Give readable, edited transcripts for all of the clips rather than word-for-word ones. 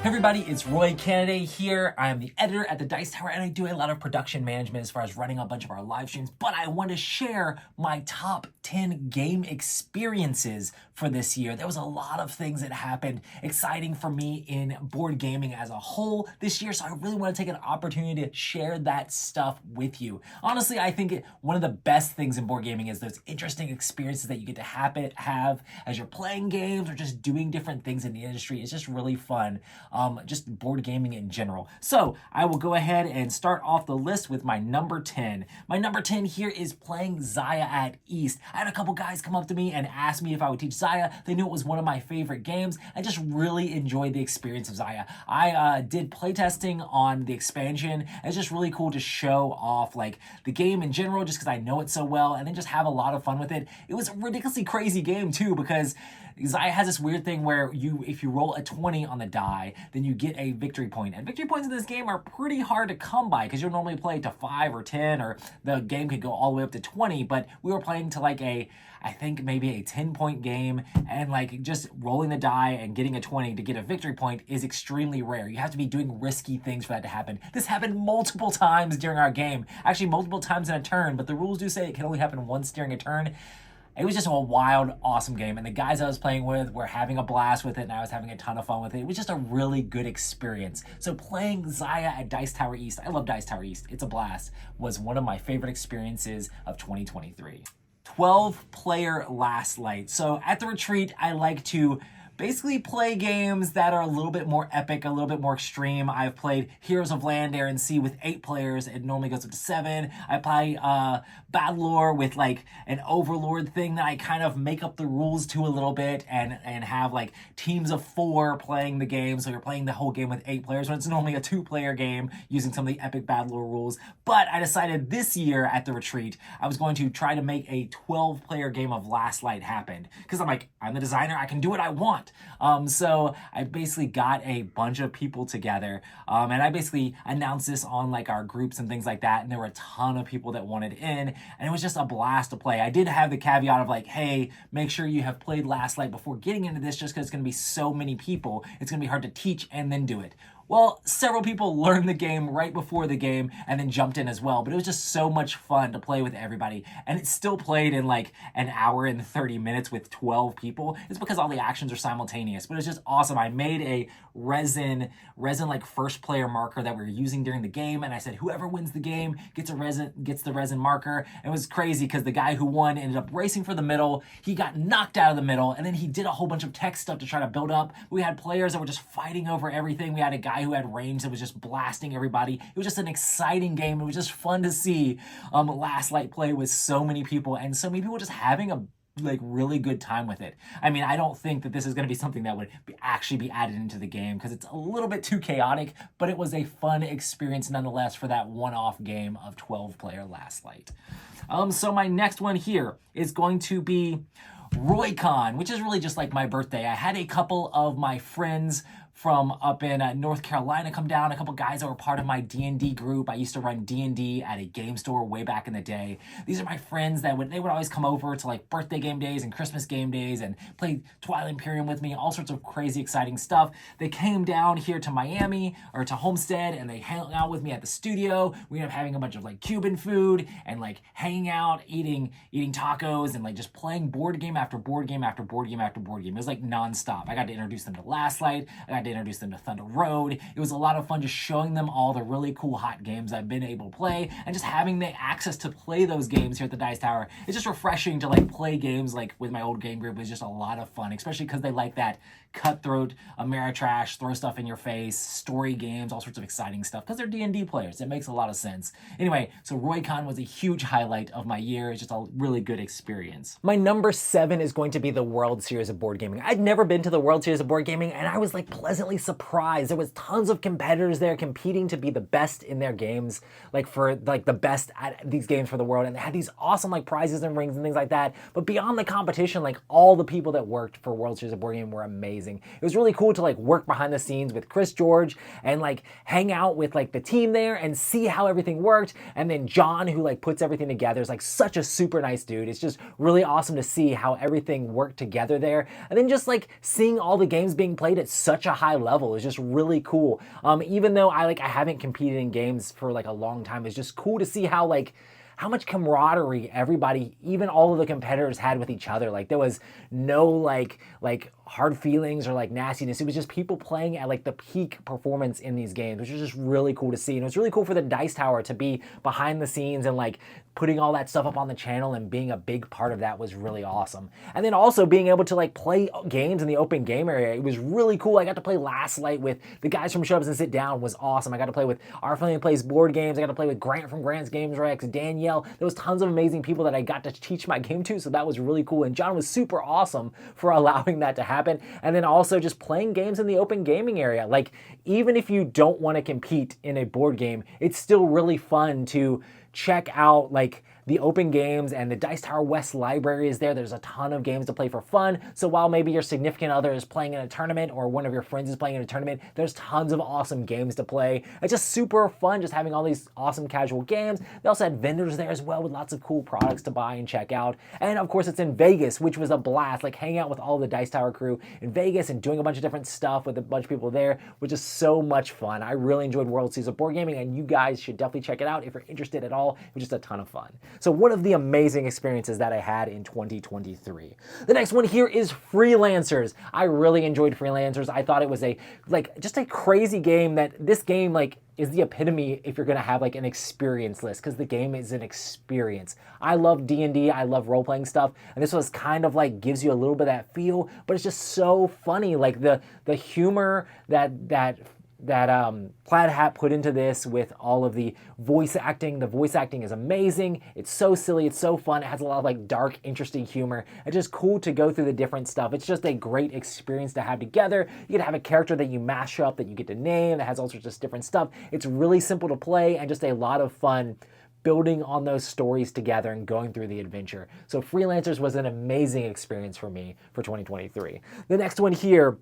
Hey everybody, it's Roy Cannaday here. I am the editor at the Dice Tower and I do a lot of production management as far as running a bunch of our live streams, but I want to share my top 10 game experiences for this year. There was a lot of things that happened exciting for me in board gaming as a whole this year, so I really want to take an opportunity to share that stuff with you. Honestly, I think one of the best things in board gaming is those interesting experiences that you get to have as you're playing games or just doing different things in the industry. It's just really fun. Just board gaming in general. So I will go ahead and start off the list with my number 10. My number 10 here is playing Xayah at East. I had a couple guys come up to me and ask me if I would teach Xayah. They knew it was one of my favorite games. I just really enjoyed the experience of Xayah. I did playtesting on the expansion. It's just really cool to show off like the game in general just because I know it so well and then just have a lot of fun with it. It was a ridiculously crazy game too because Xayah has this weird thing where if you roll a 20 on the die, then you get a victory point. And victory points in this game are pretty hard to come by because you'll normally play to 5 or 10 or the game could go all the way up to 20, but we were playing to like I think maybe a 10-point game, and like just rolling the die and getting a 20 to get a victory point is extremely rare. You have to be doing risky things for that to happen. This happened multiple times during our game, actually multiple times in a turn, but the rules do say it can only happen once during a turn. It was just a wild, awesome game, and the guys I was playing with were having a blast with it, and I was having a ton of fun with it. It was just a really good experience. So playing Xayah at Dice Tower East, I love Dice Tower East, it's a blast, was one of my favorite experiences of 2023. 12-player Last Light. So at the retreat, I like to basically play games that are a little bit more epic, a little bit more extreme. I've played Heroes of Land, Air, and Sea with 8 players. It normally goes up to 7. I play Battlelore with like an overlord thing that I kind of make up the rules to a little bit and have like teams of 4 playing the game. So you're playing the whole game with 8 players when it's normally a 2-player game using some of the epic Battlelore rules. But I decided this year at the retreat, I was going to try to make a 12-player game of Last Light happen. Because I'm like, I'm the designer, I can do what I want. So I basically got a bunch of people together and I basically announced this on like our groups and things like that, and there were a ton of people that wanted in, and it was just a blast to play. I did have the caveat of like, hey, make sure you have played Last Light before getting into this just because it's going to be so many people. It's going to be hard to teach and then do it. Well, several people learned the game right before the game and then jumped in as well, but it was just so much fun to play with everybody, and it still played in like an hour and 30 minutes with 12 people. It's because all the actions are simultaneous, but it's just awesome. I made a resin like first player marker that we were using during the game, and I said whoever wins the game gets the resin marker. And it was crazy because the guy who won ended up racing for the middle. He got knocked out of the middle, and then he did a whole bunch of tech stuff to try to build up. We had players that were just fighting over everything. We had a guy who had range that was just blasting everybody. It was just an exciting game. It was just fun to see Last Light play with so many people, and so many people just having a like really good time with it. I mean, I don't think that this is going to be something that would actually be added into the game because it's a little bit too chaotic, but it was a fun experience nonetheless for that one-off game of 12-player Last Light. So my next one here is going to be Roycon, which is really just like my birthday. I had a couple of my friends from up in North Carolina come down, a couple guys that were part of my D&D group. I used to run D&D at a game store way back in the day. These are my friends that would always come over to like birthday game days and Christmas game days and play Twilight Imperium with me, all sorts of crazy exciting stuff. They came down here to Miami or to Homestead and they hung out with me at the studio. We ended up having a bunch of like Cuban food and like hanging out, eating tacos and like just playing board game after board game after board game after board game. It was like nonstop. I got to introduce them to Last Light. I got to introduce them to Thunder Road. It was a lot of fun just showing them all the really cool hot games I've been able to play and just having the access to play those games here at the Dice Tower. It's just refreshing to like play games like with my old game group. It's just a lot of fun, especially because they like that cutthroat, Ameritrash, throw stuff in your face, story games, all sorts of exciting stuff because they're D&D players. It makes a lot of sense. Anyway, so Roycon was a huge highlight of my year. It's just a really good experience. My number 7 is going to be the World Series of Board Gaming. I'd never been to the World Series of Board Gaming, and I was like pleasantly surprised. There was tons of competitors there competing to be the best in their games, like for like the best at these games for the world, and they had these awesome like prizes and rings and things like that. But beyond the competition, like all the people that worked for World Series of Board Gaming were amazing. amazing. It was really cool to like work behind the scenes with Chris George and like hang out with like the team there and see how everything worked. And then John, who like puts everything together, is like such a super nice dude. It's just really awesome to see how everything worked together there. And then just like seeing all the games being played at such a high level is just really cool. Even though I haven't competed in games for like a long time, it's just cool to see how much camaraderie everybody, even all of the competitors, had with each other. Like there was no like hard feelings or like nastiness. It was just people playing at like the peak performance in these games, which was just really cool to see. And it was really cool for the Dice Tower to be behind the scenes and like putting all that stuff up on the channel and being a big part of that was really awesome. And then also being able to like play games in the open game area, it was really cool. I got to play Last Light with the guys from Shut Ups and Sit Down, was awesome. I got to play with our family plays board games. I got to play with Grant from Grant's Games Rex, Danielle. There was tons of amazing people that I got to teach my game to, so that was really cool. And John was super awesome for allowing that to happen. And then also just playing games in the open gaming area. Like even if you don't want to compete in a board game, it's still really fun to check out like the open games, and the Dice Tower West library is there. There's a ton of games to play for fun. So while maybe your significant other is playing in a tournament or one of your friends is playing in a tournament, there's tons of awesome games to play. It's just super fun just having all these awesome casual games. They also had vendors there as well with lots of cool products to buy and check out. And of course it's in Vegas, which was a blast, like hanging out with all the Dice Tower crew in Vegas and doing a bunch of different stuff with a bunch of people there, which is so much fun. I really enjoyed World Series of Board Gaming, and you guys should definitely check it out if you're interested at all. It was just a ton of fun. So one of the amazing experiences that I had in 2023. The next one here is Freelancers. I really enjoyed Freelancers. I thought it was just a crazy game. That this game is the epitome if you're gonna have like an experience list, because the game is an experience. I love D&D, I love role-playing stuff, and this was kind of like gives you a little bit of that feel, but it's just so funny. Like the humor that Plaid Hat put into this with all of the voice acting. The voice acting is amazing. It's so silly. It's so fun. It has a lot of like dark, interesting humor. It's just cool to go through the different stuff. It's just a great experience to have together. You get to have a character that you mash up, that you get to name, that has all sorts of different stuff. It's really simple to play and just a lot of fun building on those stories together and going through the adventure. So Freelancers was an amazing experience for me for 2023. The next one here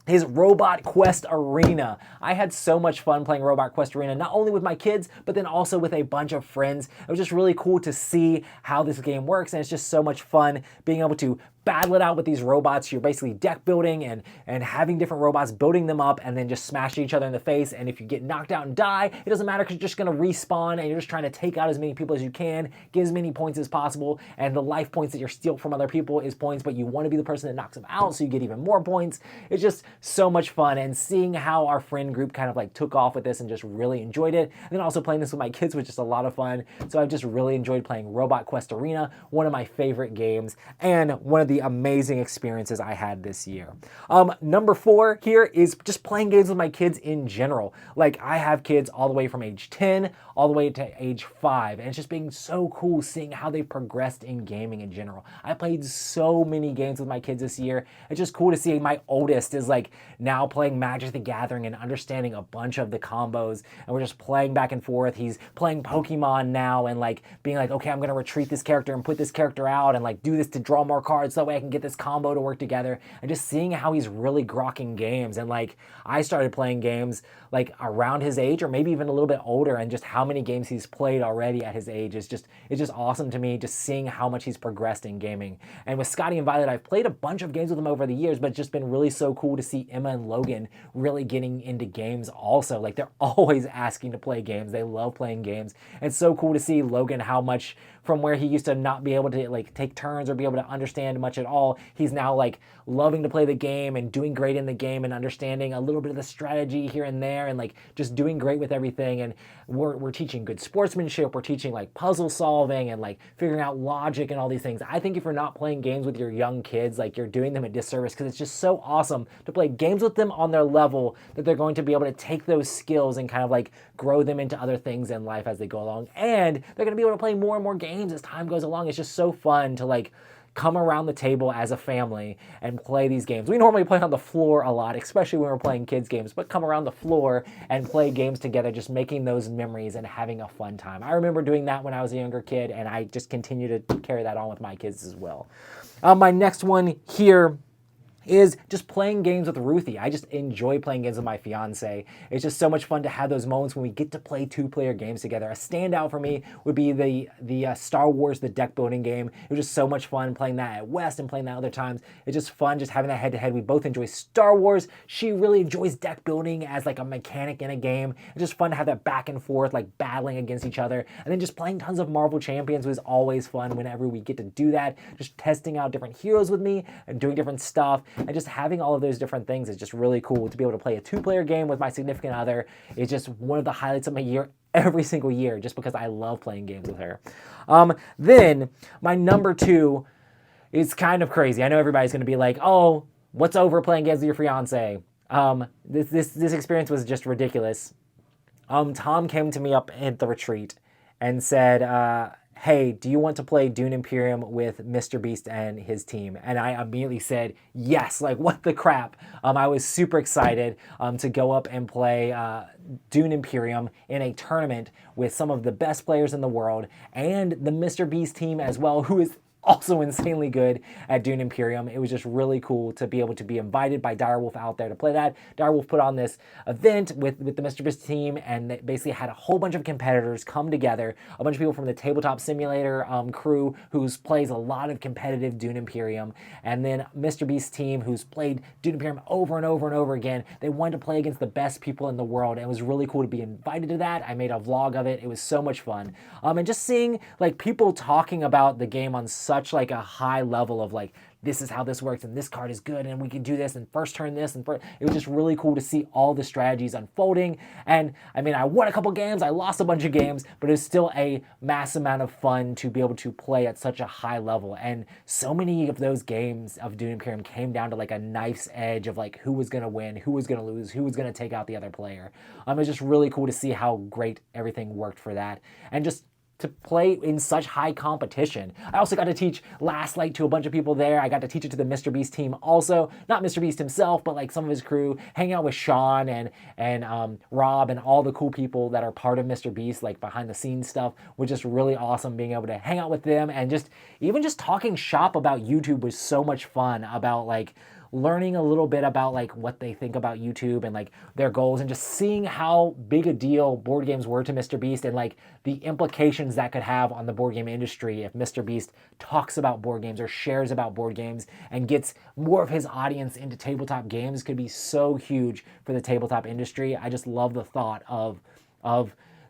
is Robot Quest Arena. I had so much fun playing Robot Quest Arena, not only with my kids, but then also with a bunch of friends. It was just really cool to see how this game works, and it's just so much fun being able to battle it out with these robots. You're basically deck building and having different robots, building them up, and then just smashing each other in the face. And if you get knocked out and die, it doesn't matter, because you're just gonna respawn, and you're just trying to take out as many people as you can, get as many points as possible, and the life points that you're stealing from other people is points, but you want to be the person that knocks them out, so you get even more points. It's just so much fun, and seeing how our friend group kind of like took off with this and just really enjoyed it. And then also playing this with my kids was just a lot of fun. So I've just really enjoyed playing Robot Quest Arena, one of my favorite games, and one of the amazing experiences I had this year. Number 4 here is just playing games with my kids in general. Like I have kids all the way from age 10 all the way to age 5, and it's just being so cool seeing how they've progressed in gaming in general. I played so many games with my kids this year. It's just cool to see my oldest is like now playing Magic the Gathering and understanding a bunch of the combos, and we're just playing back and forth. He's playing Pokemon now and like being like, okay, I'm gonna retreat this character and put this character out and like do this to draw more cards so that way I can get this combo to work together. And just seeing how he's really grokking games. And like I started playing games like around his age or maybe even a little bit older, and just how many games he's played already at his age is just, it's just awesome to me, just seeing how much he's progressed in gaming. And with Scotty and Violet, I've played a bunch of games with them over the years, but it's just been really so cool to see Emma and Logan really getting into games also. Like they're always asking to play games. They love playing games. And it's so cool to see Logan, how much from where he used to not be able to like take turns or be able to understand much at all, he's now like loving to play the game and doing great in the game and understanding a little bit of the strategy here and there, and like just doing great with everything. And we're teaching good sportsmanship. We're teaching like puzzle solving and like figuring out logic and all these things. I think if you're not playing games with your young kids, like you're doing them a disservice, because it's just so awesome to play games with them on their level that they're going to be able to take those skills and kind of like grow them into other things in life as they go along. And they're going to be able to play more and more games as time goes along. It's just so fun to like come around the table as a family and play these games. We normally play on the floor a lot, especially when we're playing kids games, but come around the floor and play games together, just making those memories and having a fun time. I remember doing that when I was a younger kid, and I just continue to carry that on with my kids as well. My next one here is just playing games with Ruthie. I just enjoy playing games with my fiance. It's just so much fun to have those moments when we get to play two-player games together. A standout for me would be the Star Wars, the deck building game. It was just so much fun playing that at West and playing that other times. It's just fun just having that head-to-head. We both enjoy Star Wars. She really enjoys deck building as like a mechanic in a game. It's just fun to have that back and forth, like battling against each other. And then just playing tons of Marvel Champions was always fun whenever we get to do that. Just testing out different heroes with me and doing different stuff. And just having all of those different things is just really cool. To be able to play a two-player game with my significant other is just one of the highlights of my year every single year, just because I love playing games with her. Then my number 2 is kind of crazy. I know everybody's going to be like, oh, what's over playing games with your fiance? This experience was just ridiculous. Tom came to me up at the retreat and said, hey, do you want to play Dune Imperium with Mr. Beast and his team? And I immediately said, yes, like what the crap? I was super excited to go up and play Dune Imperium in a tournament with some of the best players in the world and the Mr. Beast team as well, who is also insanely good at Dune Imperium. It was just really cool to be able to be invited by Direwolf out there to play that. Direwolf put on this event with the Mr. Beast team, and they basically had a whole bunch of competitors come together, a bunch of people from the Tabletop Simulator crew who plays a lot of competitive Dune Imperium, and then Mr. Beast's team who's played Dune Imperium over and over and over again. They wanted to play against the best people in the world, and it was really cool to be invited to that. I made a vlog of it. It was so much fun. And just seeing like people talking about the game on such like a high level of like, this is how this works and this card is good and we can do this and first turn this and first. It was just really cool to see all the strategies unfolding. And I mean, I won a couple games, I lost a bunch of games, but it was still a mass amount of fun to be able to play at such a high level. And so many of those games of Dune Imperium came down to like a knife's edge of like who was going to win, who was going to lose, who was going to take out the other player. It was just really cool to see how great everything worked for that. And just to play in such high competition. I also got to teach Last Light to a bunch of people there. I got to teach it to the Mr. Beast team also. Not Mr. Beast himself, but like some of his crew. Hang out with Sean and Rob and all the cool people that are part of Mr. Beast, like behind the scenes stuff, was just really awesome being able to hang out with them. And just even just talking shop about YouTube was so much fun, about like learning a little bit about like what they think about YouTube and like their goals, and just seeing how big a deal board games were to Mr. Beast and like the implications that could have on the board game industry if Mr. Beast talks about board games or shares about board games and gets more of his audience into tabletop games. Could be so huge for the tabletop industry. I just love the thought of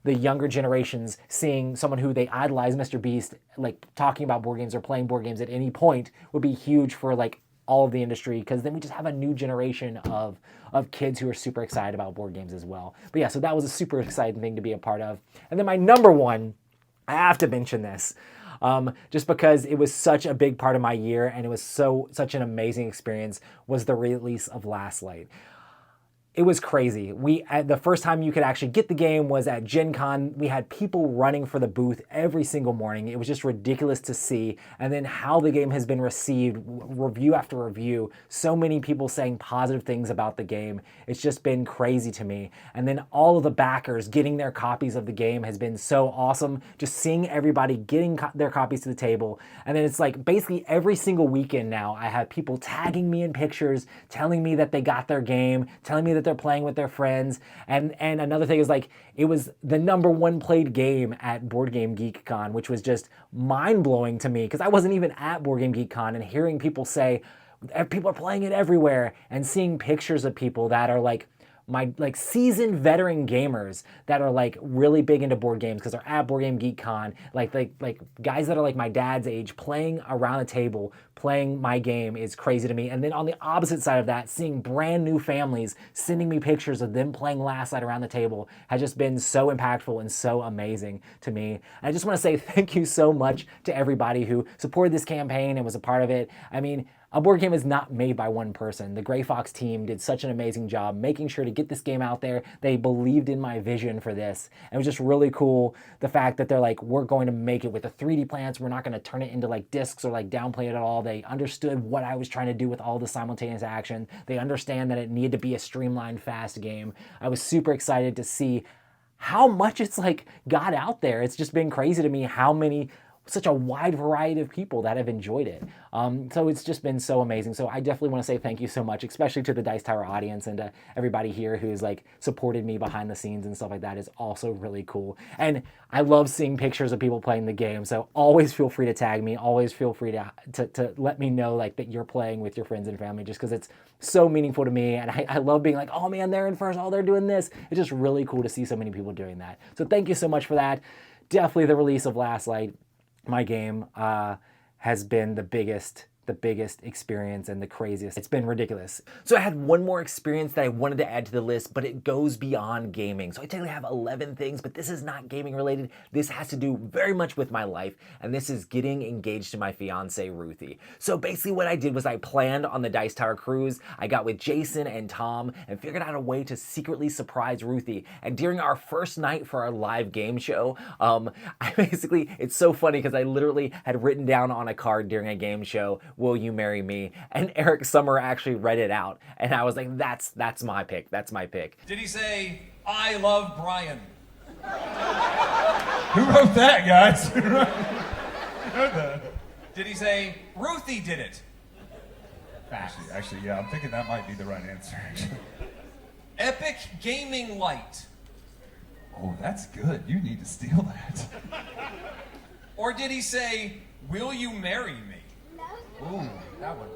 the younger generations seeing someone who they idolize, Mr. Beast, like talking about board games or playing board games at any point would be huge for like all of the industry, because then we just have a new generation of kids who are super excited about board games as well. But yeah, so that was a super exciting thing to be a part of. And then my number 1, I have to mention this, just because it was such a big part of my year and it was such an amazing experience, was the release of Last Light. It was crazy. The first time you could actually get the game was at Gen Con. We had people running for the booth every single morning. It was just ridiculous to see. And then how the game has been received, review after review. So many people saying positive things about the game. It's just been crazy to me. And then all of the backers getting their copies of the game has been so awesome. Just seeing everybody getting their copies to the table. And then it's like basically every single weekend now, I have people tagging me in pictures, telling me that they got their game, telling me that they're playing with their friends. And another thing is like, it was the number 1 played game at Board Game Geek Con, which was just mind-blowing to me, because I wasn't even at Board Game Geek Con, and hearing people say people are playing it everywhere, and seeing pictures of people that are like my like seasoned veteran gamers that are like really big into board games because they're at Board Game Geek Con, like guys that are like my dad's age playing around a table, playing my game is crazy to me. And then on the opposite side of that, seeing brand new families sending me pictures of them playing Last Light around the table has just been so impactful and so amazing to me. And I just want to say thank you so much to everybody who supported this campaign and was a part of it. I mean, a board game is not made by one person. The Gray Fox team did such an amazing job making sure to get this game out there. They believed in my vision for this. And it was just really cool, the fact that they're like, we're going to make it with the 3D plans. We're not going to turn it into like discs or like downplay it at all. They understood what I was trying to do with all the simultaneous action. They understand that it needed to be a streamlined, fast game. I was super excited to see how much it's like got out there. It's just been crazy to me how many such a wide variety of people that have enjoyed it. So it's just been so amazing. So I definitely want to say thank you so much, especially to the Dice Tower audience and to everybody here who's like supported me behind the scenes and stuff like that. Is also really cool. And I love seeing pictures of people playing the game. So always feel free to tag me. Always feel free to let me know like that you're playing with your friends and family, just because it's so meaningful to me. And I love being like, oh man, they're in first. Oh, they're doing this. It's just really cool to see so many people doing that. So thank you so much for that. Definitely the release of Last Light, my game, has been the biggest experience and the craziest. It's been ridiculous. So I had one more experience that I wanted to add to the list, but it goes beyond gaming. So I technically have 11 things, but this is not gaming related. This has to do very much with my life, and this is getting engaged to my fiance, Ruthie. So basically what I did was I planned on the Dice Tower cruise. I got with Jason and Tom and figured out a way to secretly surprise Ruthie. And during our first night for our live game show, it's so funny because I literally had written down on a card during a game show, "Will you marry me?" And Eric Summer actually read it out, and I was like, that's my pick. That's my pick. Did he say, "I love Brian"? Who wrote that, guys? Who wrote that? Did he say, "Ruthie did it"? Actually, yeah, I'm thinking that might be the right answer. Epic gaming light. Oh, that's good. You need to steal that. Or did he say, "Will you marry me"? Ooh, that one.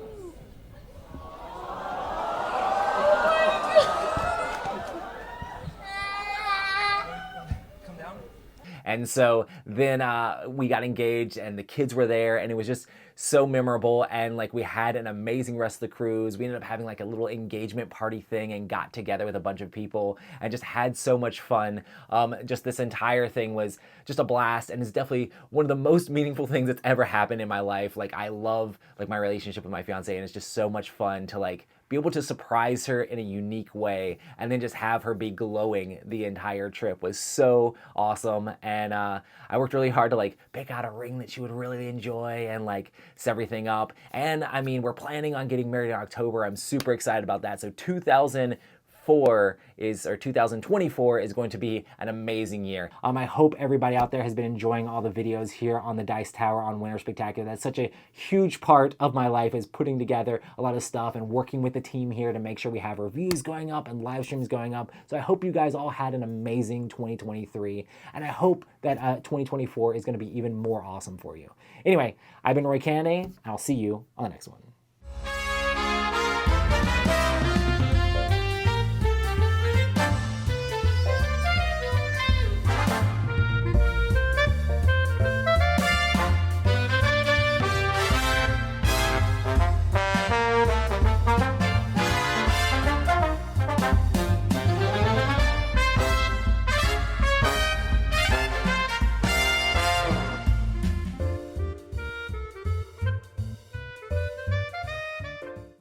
Come down. And so then we got engaged and the kids were there, and it was just so memorable. And like we had an amazing rest of the cruise. We ended up having like a little engagement party thing and got together with a bunch of people and just had so much fun. Just this entire thing was just a blast, and it's definitely one of the most meaningful things that's ever happened in my life. Like I love like my relationship with my fiance, and it's just so much fun to like be able to surprise her in a unique way and then just have her be glowing the entire trip was so awesome. And I worked really hard to like pick out a ring that she would really enjoy and like set everything up. And I mean, we're planning on getting married in October. I'm super excited about that. So 2024 is going to be an amazing year. I hope everybody out there has been enjoying all the videos here on the Dice Tower on Winter Spectacular. That's such a huge part of my life, is putting together a lot of stuff and working with the team here to make sure we have reviews going up and live streams going up. So I hope you guys all had an amazing 2023, and I hope that 2024 is going to be even more awesome for you. Anyway, I've been Roy Cannaday, and I'll see you on the next one.